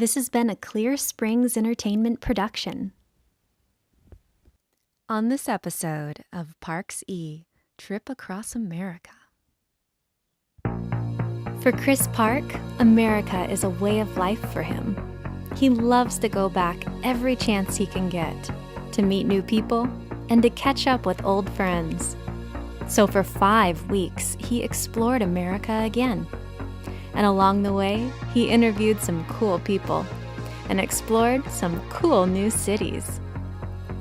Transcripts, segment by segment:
This has been a Clear Springs Entertainment production. On this episode of Parx-e Trip Across America. For Chris Parke, America is a way of life for him. He loves to go back every chance he can get, to meet new people and to catch up with old friends. So for 5 weeks, he explored America again. And along the way, he interviewed some cool people and explored some cool new cities.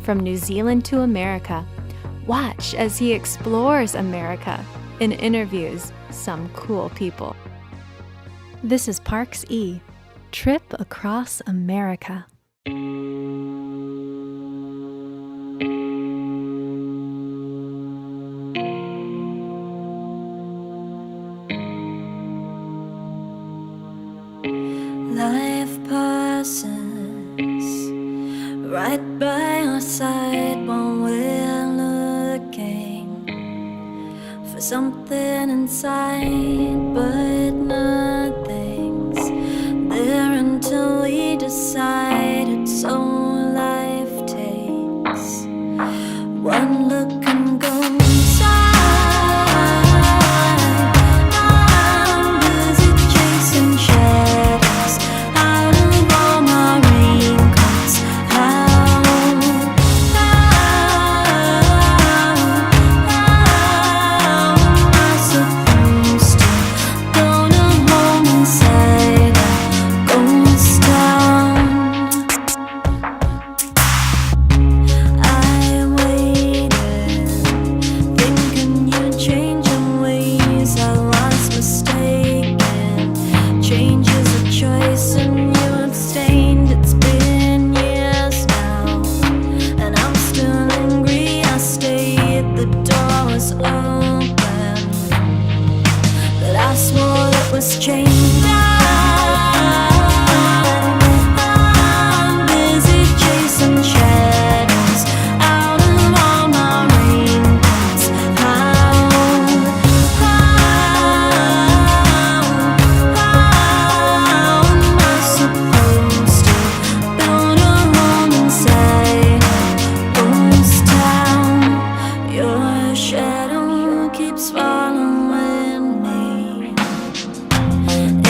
From New Zealand to America, watch as he explores America and interviews some cool people. This is Parx-e Trip Across America. Life passes right by our side while we're looking for something inside, but nothing's there until we decide it's all life takes. One look and go inside. I'm busy chasing shadows out of all my raincoats. How am I supposed to go to home inside a ghost town? I waited, thinking you'd change your ways. I was mistaken. Change is a choice, and you abstained. It's been years now, and I'm still angry. I stayed, the door was open, but I swore it was chained. I'm busy chasing shadows out of all my raincoats. How am I supposed to build a home inside a ghost town? Your shadow keeps following me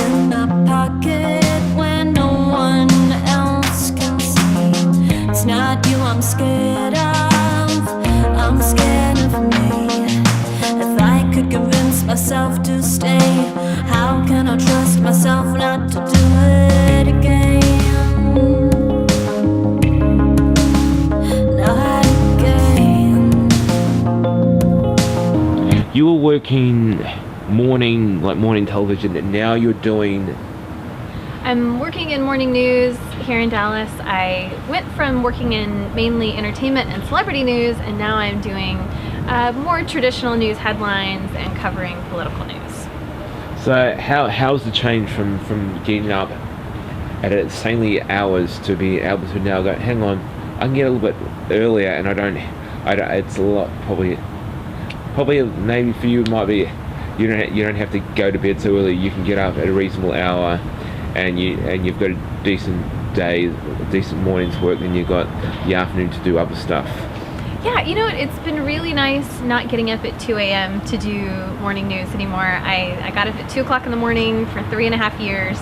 in my pocket when no one else can see. It's not you I'm scared of, I'm scared of me. If I could convince myself to stay, how can I trust myself not to do it again? Not again. You were working morning television, and now you're doing. I'm working in morning news here in Dallas. I went from working in mainly entertainment and celebrity news, and now I'm doing more traditional news headlines and covering political news. So how's the change from getting up at insanely hours to be able to now go, hang on, I can get a little bit earlier, and I don't. It's a lot probably maybe for you it might be you don't have to go to bed so early. You can get up at a reasonable hour, and you've got a decent day, decent morning's work, then you've got the afternoon to do other stuff. Yeah, you know, it's been really nice not getting up at 2 a.m. to do morning news anymore. I got up at 2 o'clock in the morning for 3.5 years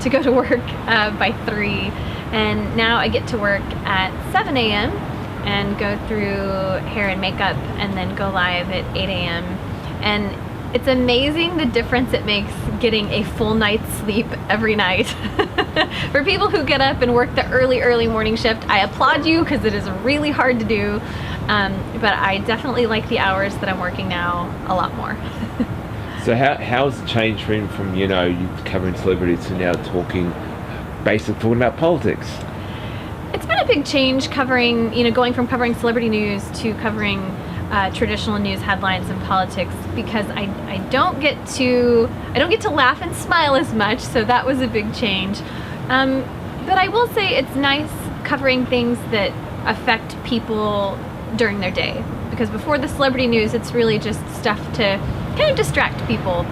to go to work by 3, and now I get to work at 7 a.m. and go through hair and makeup and then go live at 8 a.m. And it's amazing the difference it makes getting a full night's sleep every night. For people who get up and work the early morning shift, I applaud you because it is really hard to do. But I definitely like the hours that I'm working now a lot more. So how's the change from you covering celebrities to now talking about politics? It's been a big change covering, going from covering celebrity news to covering traditional news headlines and politics, because I don't get to laugh and smile as much, so that was a big change. But I will say it's nice covering things that affect people during their day, because before the celebrity news, it's really just stuff to kind of distract people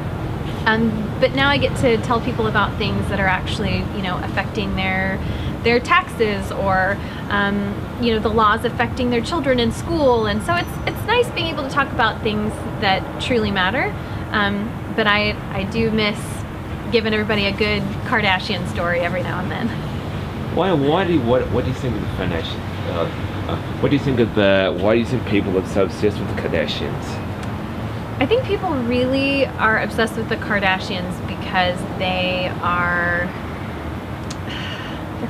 But now I get to tell people about things that are actually, affecting their taxes, or the laws affecting their children in school. And so it's nice being able to talk about things that truly matter. But I do miss giving everybody a good Kardashian story every now and then. What do you think of the Kardashians? Why do you think people are so obsessed with the Kardashians? I think people really are obsessed with the Kardashians because they're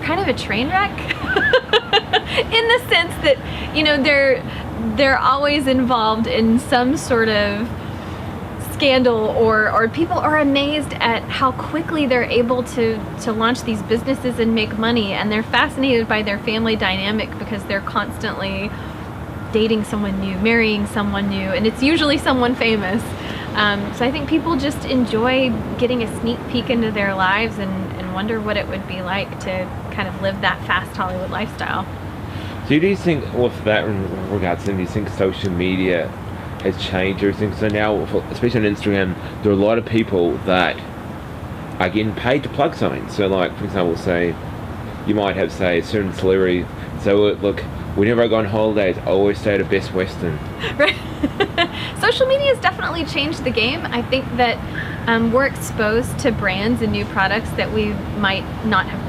kind of a train wreck in the sense that, they're always involved in some sort of scandal, or people are amazed at how quickly they're able to launch these businesses and make money, and they're fascinated by their family dynamic because they're constantly dating someone new, marrying someone new, and it's usually someone famous. So I think people just enjoy getting a sneak peek into their lives and wonder what it would be like to kind of live that fast Hollywood lifestyle. So do you think, with that in regards, do you think social media has changed everything? So now, especially on Instagram, there are a lot of people that are getting paid to plug something. So like, for example, say, you might have, say, a certain celebrity, so look, whenever I go on holidays, I always stay at a Best Western. Right. Social media has definitely changed the game. I think that we're exposed to brands and new products that we might not have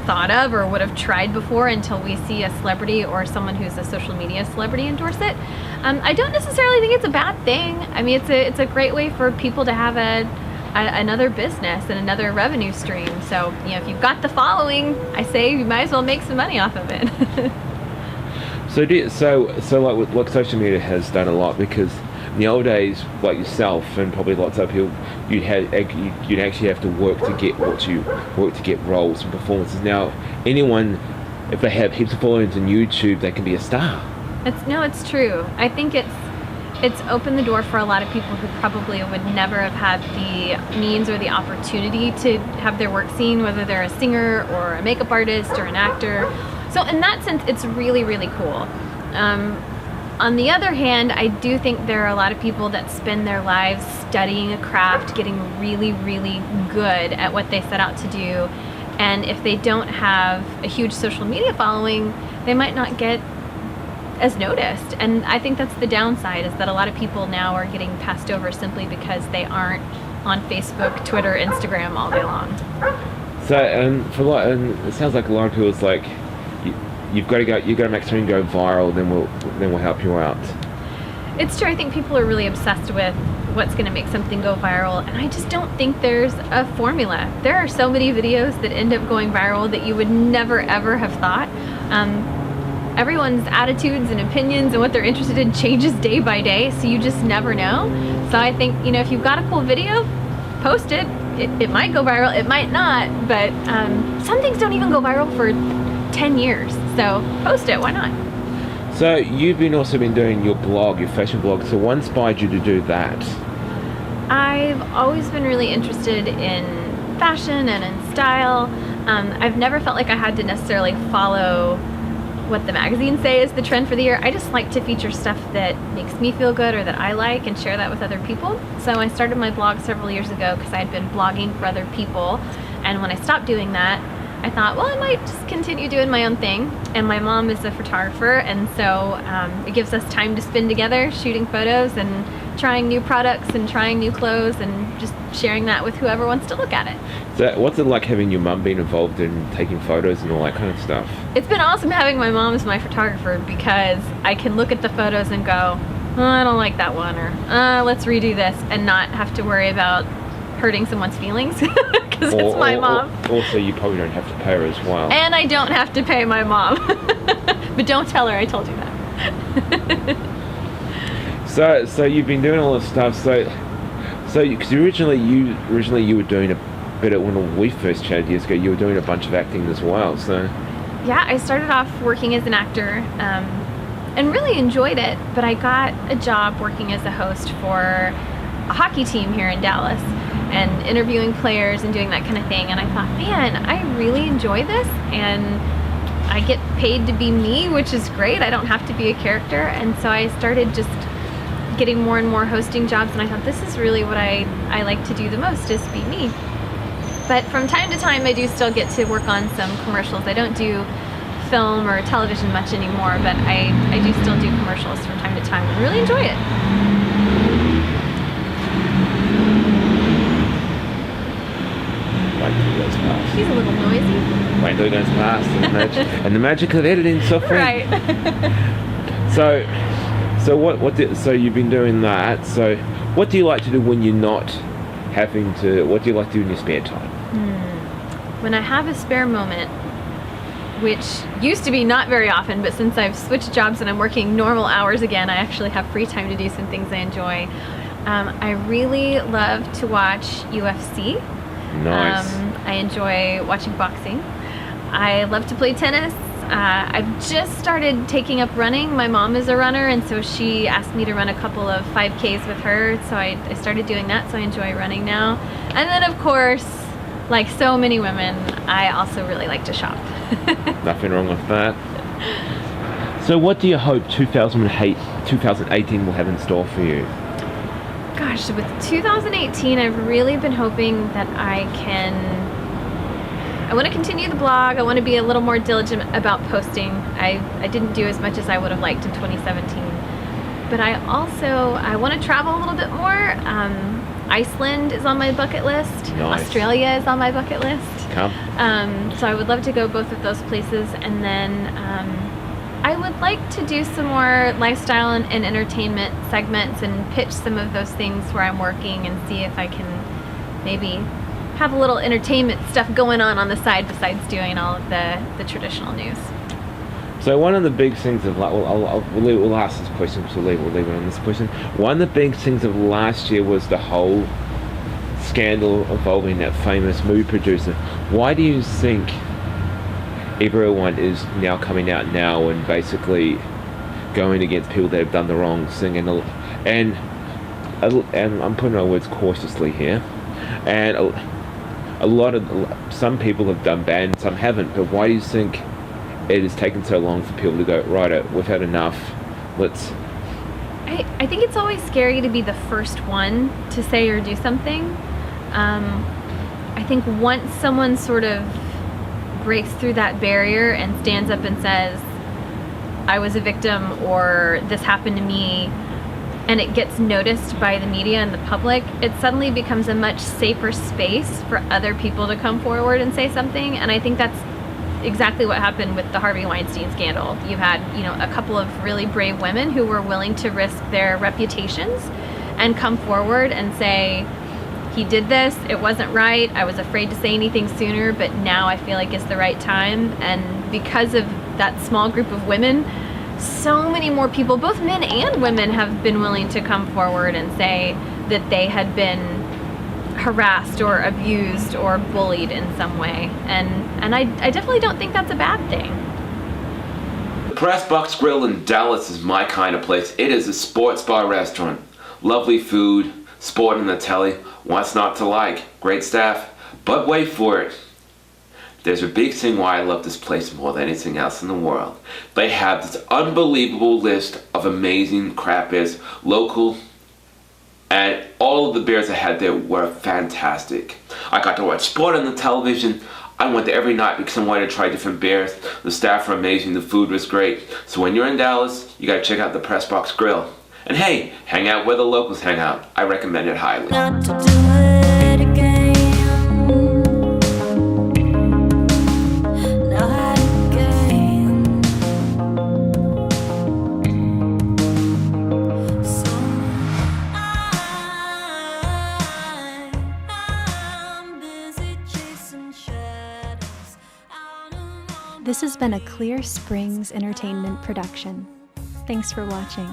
thought of or would have tried before until we see a celebrity or someone who's a social media celebrity endorse it. I don't necessarily think it's a bad thing. I mean, it's a great way for people to have another business and another revenue stream. So, if you've got the following, I say you might as well make some money off of it. So like social media has done a lot, because in the old days, like yourself and probably lots of people, you'd actually have to work to get roles and performances. Now, anyone, if they have heaps of followers on YouTube, they can be a star. It's true. I think it's opened the door for a lot of people who probably would never have had the means or the opportunity to have their work seen, whether they're a singer or a makeup artist or an actor. So in that sense, it's really, really cool. On the other hand, I do think there are a lot of people that spend their lives studying a craft, getting really, really good at what they set out to do. And if they don't have a huge social media following, they might not get as noticed. And I think that's the downside, is that a lot of people now are getting passed over simply because they aren't on Facebook, Twitter, Instagram all day long. So, and it sounds like a lot of people, it's like, you've got to make something go viral, then we'll help you out. It's true. I think people are really obsessed with what's going to make something go viral, and I just don't think there's a formula. There are so many videos that end up going viral that you would never ever have thought. Everyone's attitudes and opinions and what they're interested in changes day by day, so you just never know. So I think, if you've got a cool video, post it. It might go viral, it might not, but some things don't even go viral for 10 years, so post it, why not? So you've also been doing your blog, your fashion blog, so what inspired you to do that? I've always been really interested in fashion and in style. I've never felt like I had to necessarily follow what the magazines say is the trend for the year. I just like to feature stuff that makes me feel good or that I like and share that with other people. So I started my blog several years ago because I had been blogging for other people, and when I stopped doing that, I thought, well, I might just continue doing my own thing. And my mom is a photographer, and so it gives us time to spend together shooting photos and trying new products and trying new clothes and just sharing that with whoever wants to look at it. So what's it like having your mum being involved in taking photos and all that kind of stuff? It's been awesome having my mom as my photographer, because I can look at the photos and go, oh, I don't like that one, or let's redo this, and not have to worry about hurting someone's feelings, because it's my mom. Also, you probably don't have to pay her as well. And I don't have to pay my mom. But don't tell her I told you that. So you've been doing all this stuff. So because originally you were doing a bit of, when we first chatted years ago, you were doing a bunch of acting as well. So yeah, I started off working as an actor and really enjoyed it. But I got a job working as a host for a hockey team here in Dallas, and interviewing players and doing that kind of thing. And I thought, man, I really enjoy this, and I get paid to be me, which is great. I don't have to be a character. And so I started just getting more and more hosting jobs, and I thought this is really what I like to do the most, is be me. But from time to time I do still get to work on some commercials. I don't do film or television much anymore, but I do still do commercials from time to time and really enjoy it. Wait till it goes past. He's a little noisy. Wait till it goes past. And the magic of editing software. Right. So you've been doing that. So what do you like to do when you're not having to, what do you like to do in your spare time? When I have a spare moment, which used to be not very often, but since I've switched jobs and I'm working normal hours again, I actually have free time to do some things I enjoy. I really love to watch UFC. Nice. I enjoy watching boxing. I love to play tennis. I've just started taking up running. My mom is a runner, and so she asked me to run a couple of 5Ks with her, so I started doing that, so I enjoy running now. And then, of course, like so many women, I also really like to shop. Nothing wrong with that. So what do you hope 2018 will have in store for you? Gosh, with 2018, I've really been hoping that I want to continue the blog. I want to be a little more diligent about posting. I didn't do as much as I would have liked in 2017. But I want to travel a little bit more. Iceland is on my bucket list. Nice. Australia is on my bucket list. Come. So I would love to go both of those places. And then I would like to do some more lifestyle and entertainment segments and pitch some of those things where I'm working and see if I can maybe have a little entertainment stuff going on the side besides doing all of the traditional news. So one of the big things of, we'll ask this question, so we'll leave it on this question. One of the big things of last year was the whole scandal involving that famous movie producer. Why do you think everyone is now coming out now and basically going against people that have done the wrong thing? And I'm putting my words cautiously here. And some people have done bad and some haven't. But why do you think it has taken so long for people to go, right, we've had enough, let's... I think it's always scary to be the first one to say or do something. I think once someone sort of breaks through that barrier and stands up and says, I was a victim, or this happened to me, and it gets noticed by the media and the public, it suddenly becomes a much safer space for other people to come forward and say something. And I think that's exactly what happened with the Harvey Weinstein scandal. You had, a couple of really brave women who were willing to risk their reputations and come forward and say, he did this, it wasn't right, I was afraid to say anything sooner, but now I feel like it's the right time. And because of that small group of women, so many more people, both men and women, have been willing to come forward and say that they had been harassed or abused or bullied in some way. And I definitely don't think that's a bad thing. The Press Box Grill in Dallas is my kind of place. It is a sports bar restaurant. Lovely food, sport in the telly. What's not to like? Great staff. But wait for it. There's a big thing why I love this place more than anything else in the world. They have this unbelievable list of amazing craft beers, local, and all of the beers I had there were fantastic. I got to watch sport on the television. I went there every night because I wanted to try different beers. The staff were amazing, the food was great. So when you're in Dallas, you gotta check out the Press Box Grill. And hey, hang out where the locals hang out. I recommend it highly. Not to do it again. Not again. So I'm busy chasing shadows out along. This has been a Clear Springs Entertainment production. Thanks for watching.